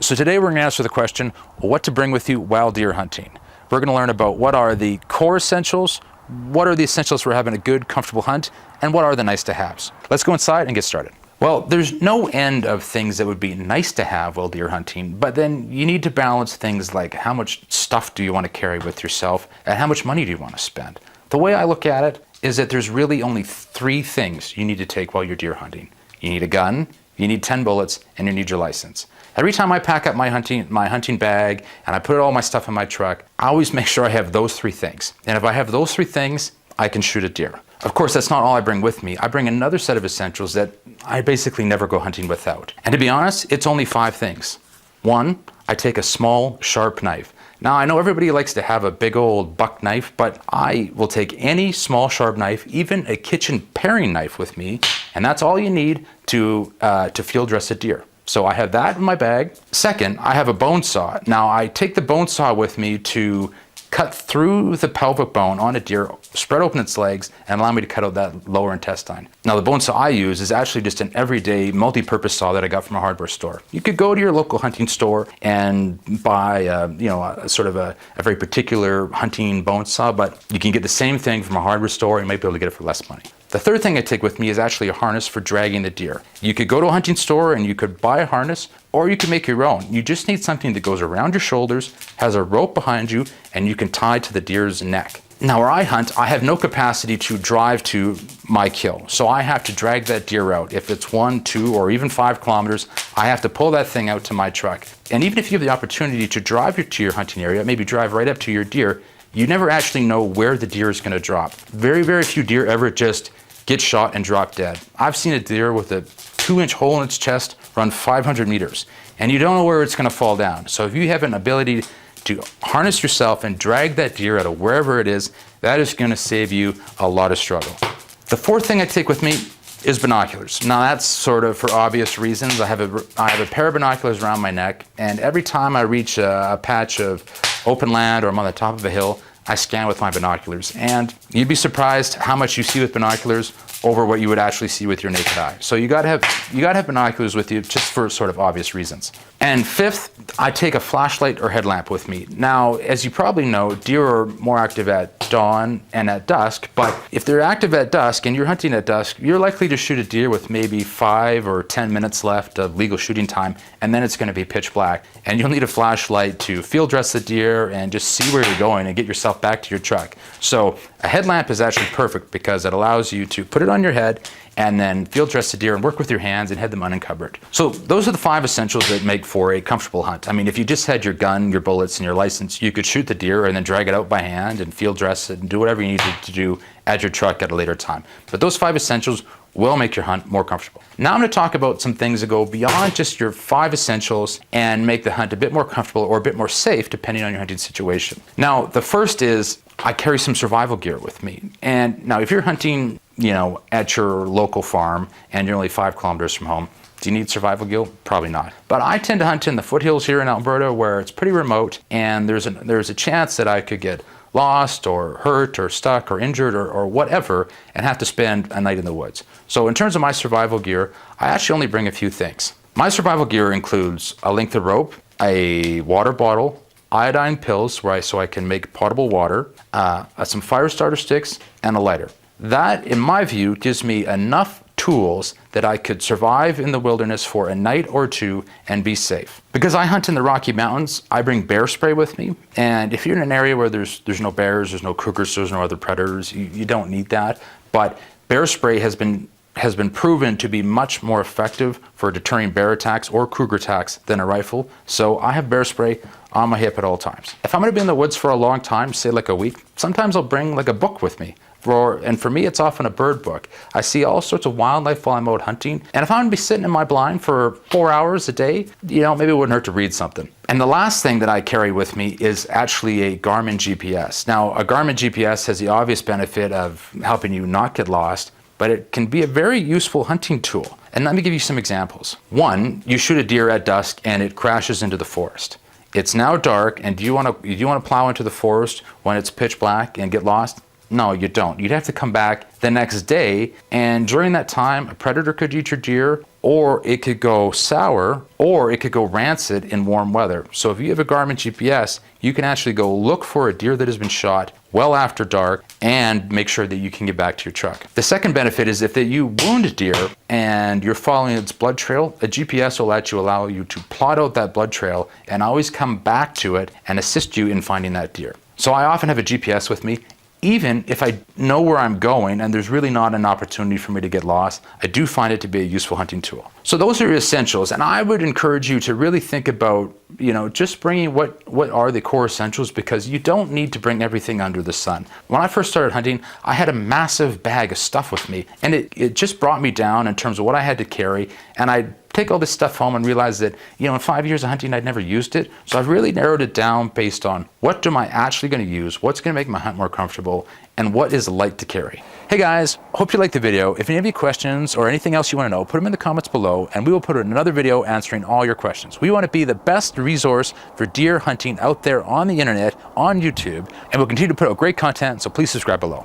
So today we're going to answer the question, what to bring with you while deer hunting. We're going to learn about what are the core essentials, what are the essentials for having a good, comfortable hunt, and what are the nice to haves. Let's go inside and get started. Well, there's no end of things that would be nice to have while deer hunting, but then you need to balance things like how much stuff do you want to carry with yourself and how much money do you want to spend. The way I look at it is that there's really only 3 things you need to take while you're deer hunting. You need a gun, you need 10 bullets, and you need your license. Every time I pack up my hunting bag and I put all my stuff in my truck, I always make sure I have those 3 things. And if I have those 3 things, I can shoot a deer. Of course, that's not all I bring with me. I bring another set of essentials that I basically never go hunting without. And to be honest, it's only 5 things. 1, I take a small, sharp knife. Now, I know everybody likes to have a big old buck knife, but I will take any small, sharp knife, even a kitchen paring knife with me, and that's all you need to field dress a deer. So I have that in my bag. Second, I have a bone saw. Now, I take the bone saw with me to cut through the pelvic bone on a deer, spread open its legs, and allow me to cut out that lower intestine. Now, the bone saw I use is actually just an everyday multi-purpose saw that I got from a hardware store. You could go to your local hunting store and buy a very particular hunting bone saw, but you can get the same thing from a hardware store. You might be able to get it for less money. The third thing I take with me is actually a harness for dragging the deer. You could go to a hunting store and you could buy a harness, or you can make your own. You just need something that goes around your shoulders, has a rope behind you, and you can tie to the deer's neck. Now, where I hunt, I have no capacity to drive to my kill, so I have to drag that deer out. If it's 1, 2, or even 5 kilometers, I have to pull that thing out to my truck. And even if you have the opportunity to drive to your hunting area, maybe drive right up to your deer, you never actually know where the deer is going to drop. Very, very few deer ever just get shot and drop dead. I've seen a deer with a 2-inch hole in its chest run 500 meters, and you don't know where it's going to fall down. So if you have an ability to harness yourself and drag that deer out of wherever it is, that is going to save you a lot of struggle. The fourth thing I take with me is binoculars. Now, that's sort of for obvious reasons. I have a pair of binoculars around my neck, and every time I reach a patch of open land or I'm on the top of a hill, I scan with my binoculars, and you'd be surprised how much you see with binoculars over what you would actually see with your naked eye. So you gotta have binoculars with you just for sort of obvious reasons. And fifth, I take a flashlight or headlamp with me. Now, as you probably know, deer are more active at dawn and at dusk, but if they're active at dusk and you're hunting at dusk, you're likely to shoot a deer with maybe 5 or 10 minutes left of legal shooting time, and then it's gonna be pitch black. And you'll need a flashlight to field dress the deer and just see where you're going and get yourself back to your truck. So a headlamp is actually perfect because it allows you to put it on your head and then field dress the deer and work with your hands and head them unencumbered. So those are the 5 essentials that make for a comfortable hunt. I mean, if you just had your gun, your bullets, and your license, you could shoot the deer and then drag it out by hand and field dress it and do whatever you needed to do at your truck at a later time. But those 5 essentials will make your hunt more comfortable. Now I'm going to talk about some things that go beyond just your 5 essentials and make the hunt a bit more comfortable or a bit more safe depending on your hunting situation. Now, the first is I carry some survival gear with me. And now if you're hunting, at your local farm and you're only 5 kilometers from home, do you need survival gear? Probably not. But I tend to hunt in the foothills here in Alberta where it's pretty remote and there's a chance that I could get lost or hurt or stuck or injured or whatever and have to spend a night in the woods. So in terms of my survival gear, I actually only bring a few things. My survival gear includes a length of rope, a water bottle, iodine pills so I can make potable water, some fire starter sticks, and a lighter. That, in my view, gives me enough tools that I could survive in the wilderness for a night or 2 and be safe. Because I hunt in the Rocky Mountains, I bring bear spray with me. And if you're in an area where there's no bears, there's no cougars, there's no other predators, you don't need that. But bear spray has been proven to be much more effective for deterring bear attacks or cougar attacks than a rifle. So I have bear spray on my hip at all times. If I'm going to be in the woods for a long time, say like a week, sometimes I'll bring like a book with me. And for me, it's often a bird book. I see all sorts of wildlife while I'm out hunting. And if I'm going to be sitting in my blind for 4 hours a day, maybe it wouldn't hurt to read something. And the last thing that I carry with me is actually a Garmin GPS. Now, a Garmin GPS has the obvious benefit of helping you not get lost, but it can be a very useful hunting tool. And let me give you some examples. 1, you shoot a deer at dusk and it crashes into the forest. It's now dark, and do you want to plow into the forest when it's pitch black and get lost? No, you don't. You'd have to come back the next day, and during that time, a predator could eat your deer, or it could go sour, or it could go rancid in warm weather. So if you have a Garmin GPS, you can actually go look for a deer that has been shot well after dark and make sure that you can get back to your truck. The second benefit is if that you wound a deer and you're following its blood trail, a GPS will allow you to plot out that blood trail and always come back to it and assist you in finding that deer. So I often have a GPS with me. Even if I know where I'm going and there's really not an opportunity for me to get lost, I do find it to be a useful hunting tool. So those are essentials, and I would encourage you to really think about, just bringing what are the core essentials, because you don't need to bring everything under the sun. When I first started hunting, I had a massive bag of stuff with me, and it just brought me down in terms of what I had to carry, and I'd take all this stuff home and realize that, in 5 years of hunting, I'd never used it. So I've really narrowed it down based on what am I actually going to use, what's going to make my hunt more comfortable, and what is light to carry. Hey guys, hope you liked the video. If you have any questions or anything else you want to know, put them in the comments below and we will put another video answering all your questions. We want to be the best resource for deer hunting out there on the internet, on YouTube, and we'll continue to put out great content, so please subscribe below.